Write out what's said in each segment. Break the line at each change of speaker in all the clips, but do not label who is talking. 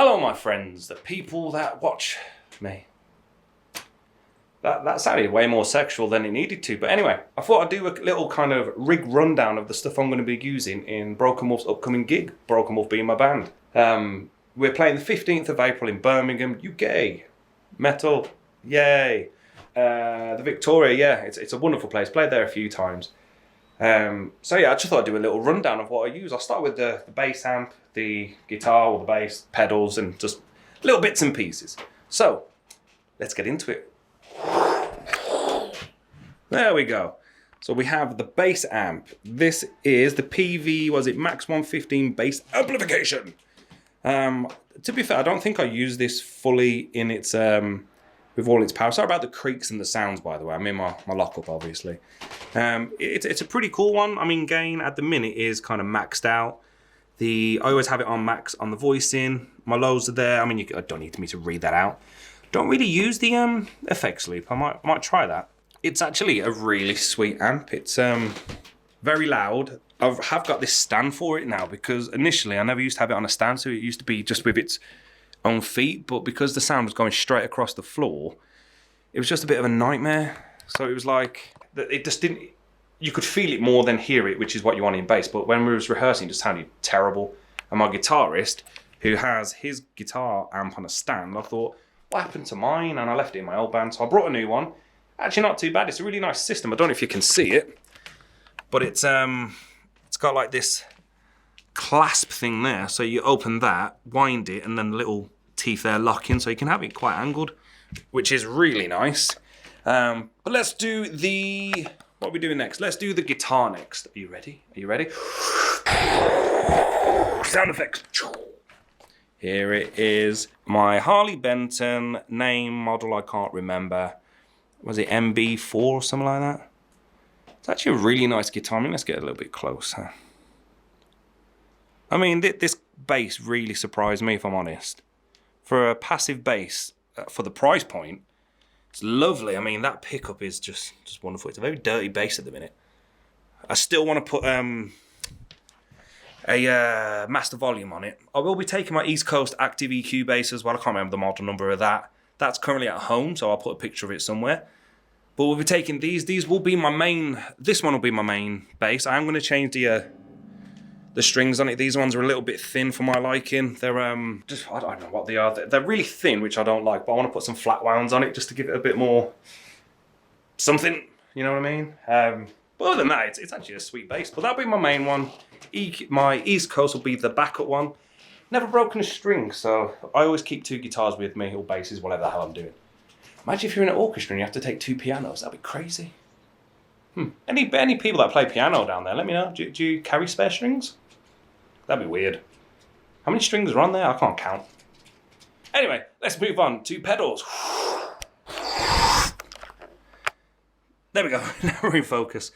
Hello, my friends, the people that watch me. That sounded way more sexual than it needed to. But anyway, I thought I'd do a little kind of rig rundown of the stuff I'm going to be using in Broken Wolf's upcoming gig, Broken Wolf being my band. We're playing the 15th of April in Birmingham, UK. Metal, yay. The Victoria, yeah, it's a wonderful place. Played there a few times. So yeah, I just thought I'd do a little rundown of what I use. I'll start with the bass amp, the guitar or the bass, pedals, and just little bits and pieces. So, let's get into it. There we go. So we have the bass amp. This is the PV, was it Max 115 bass amplification. To be fair, I don't think I use this fully in its with all its power. Sorry about the creaks and the sounds, by the way. I'm in my lockup, obviously. It's a pretty cool one. I mean, gain at the minute is kind of maxed out. I always have it on max on the voicing. My lows are there. I mean, I don't need me to read that out. Don't really use the effects loop. I might try that. It's actually a really sweet amp. It's very loud. I have got this stand for it now because initially I never used to have it on a stand, so it used to be just with its own feet. But because the sound was going straight across the floor, it was just a bit of a nightmare. So it was like it just didn't. You could feel it more than hear it, which is what you want in bass. But when we was rehearsing, it just sounded terrible. And my guitarist, who has his guitar amp on a stand, I thought, what happened to mine? And I left it in my old band, so I brought a new one. Actually, not too bad. It's a really nice system. I don't know if you can see it, but it's got like this clasp thing there. So you open that, wind it, and then the little teeth there lock in, so you can have it quite angled, which is really nice. But let's do what are we doing next? Let's do the guitar next. Are you ready? Are you ready? Sound effects. Here it is. My Harley Benton, name, model I can't remember. Was it MB4 or something like that? It's actually a really nice guitar. I mean, let's get a little bit closer. I mean, this bass really surprised me, if I'm honest. For a passive bass, for the price point, it's lovely. I mean, that pickup is just wonderful. It's a very dirty bass at the minute. I still want to put a master volume on it. I will be taking my East Coast Active EQ bass as well. I can't remember the model number of that. That's currently at home, so I'll put a picture of it somewhere. But we'll be taking these. These will be my main. This one will be my main bass. I am going to change the strings on it. These ones are a little bit thin for my liking. They're I don't know what they are. They're really thin, which I don't like. But I want to put some flat wounds on it just to give it a bit more something. You know what I mean? But other than that, it's actually a sweet bass. But that'll be my main one. My East Coast will be the backup one. Never broken a string, so I always keep two guitars with me, or basses, whatever the hell I'm doing. Imagine if you're in an orchestra and you have to take two pianos. That'd be crazy. Any people that play piano down there, let me know. Do you carry spare strings? That'd be weird. How many strings are on there? I can't count. Anyway, let's move on to pedals. There we go. Now we're in focus.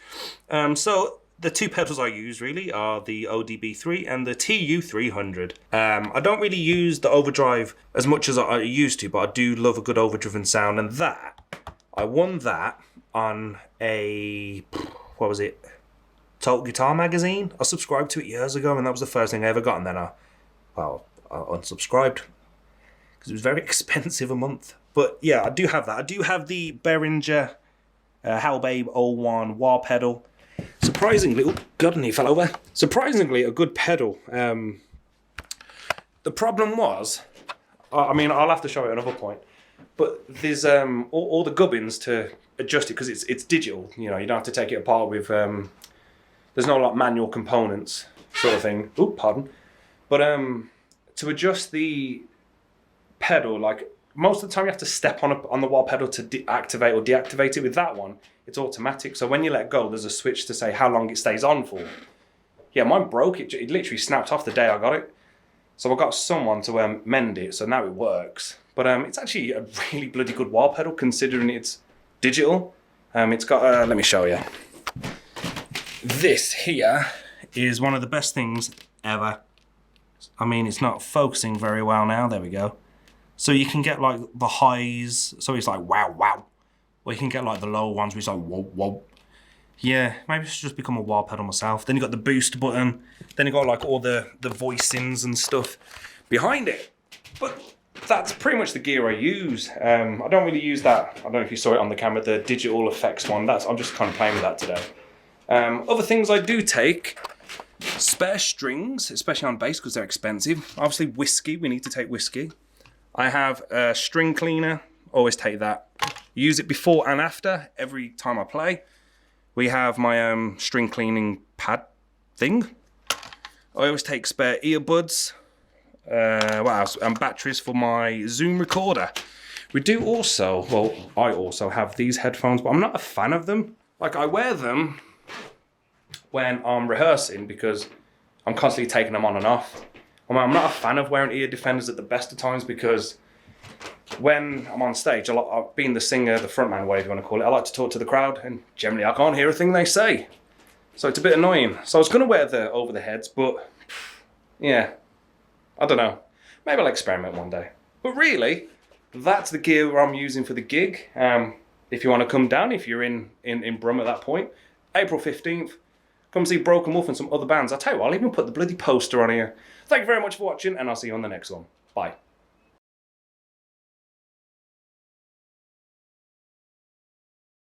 So the two pedals I use really are the ODB3 and the TU300. I don't really use the overdrive as much as I used to, but I do love a good overdriven sound. And I won that on what was it? Total Guitar magazine. I subscribed to it years ago, and that was the first thing I ever got. And then I unsubscribed because it was very expensive a month. But yeah, I do have that. I do have the Behringer Hellbabe 01 wah pedal. Surprisingly, oh God, and he fell over. Surprisingly, a good pedal. The problem was, I mean, I'll have to show you another point, but there's all the gubbins to adjust it because it's digital. You know, you don't have to take it apart with. There's no like manual components sort of thing. Oh, pardon. But to adjust the pedal, like most of the time you have to step on the wah pedal to activate or deactivate it. With that one, it's automatic. So when you let go, there's a switch to say how long it stays on for. Yeah, mine broke. It literally snapped off the day I got it. So I got someone to mend it, so now it works. But it's actually a really bloody good wah pedal considering it's digital. It's got, let me show you. This here is one of the best things ever. I mean, it's not focusing very well now. There we go. So you can get like the highs. So it's like wow, wow. Or you can get like the lower ones, which is like whoa, whoa. Yeah, maybe I should just become a wah pedal myself. Then you got the boost button. Then you got like all the voicings and stuff behind it. But that's pretty much the gear I use. I don't really use that. I don't know if you saw it on the camera, the digital effects one. I'm just kind of playing with that today. Other things I do take, spare strings, especially on bass because they're expensive. Obviously whiskey, we need to take whiskey. I have a string cleaner, always take that. Use it before and after every time I play. We have my string cleaning pad thing. I always take spare earbuds. What else? And batteries for my Zoom recorder. We do also, well, I also have these headphones, but I'm not a fan of them. Like, I wear them when I'm rehearsing because I'm constantly taking them on and off. I mean, I'm not a fan of wearing ear defenders at the best of times because when I'm on stage, being the singer, the frontman, whatever you want to call it, I like to talk to the crowd, and generally I can't hear a thing they say. So it's a bit annoying. So I was going to wear the over the heads, but yeah, I don't know. Maybe I'll experiment one day. But really, that's the gear I'm using for the gig. If you want to come down, if you're in Brum at that point, April 15th, come see Broken Wolf and some other bands. I'll tell you what, I'll even put the bloody poster on here. Thank you very much for watching, and I'll see you on the next one. Bye.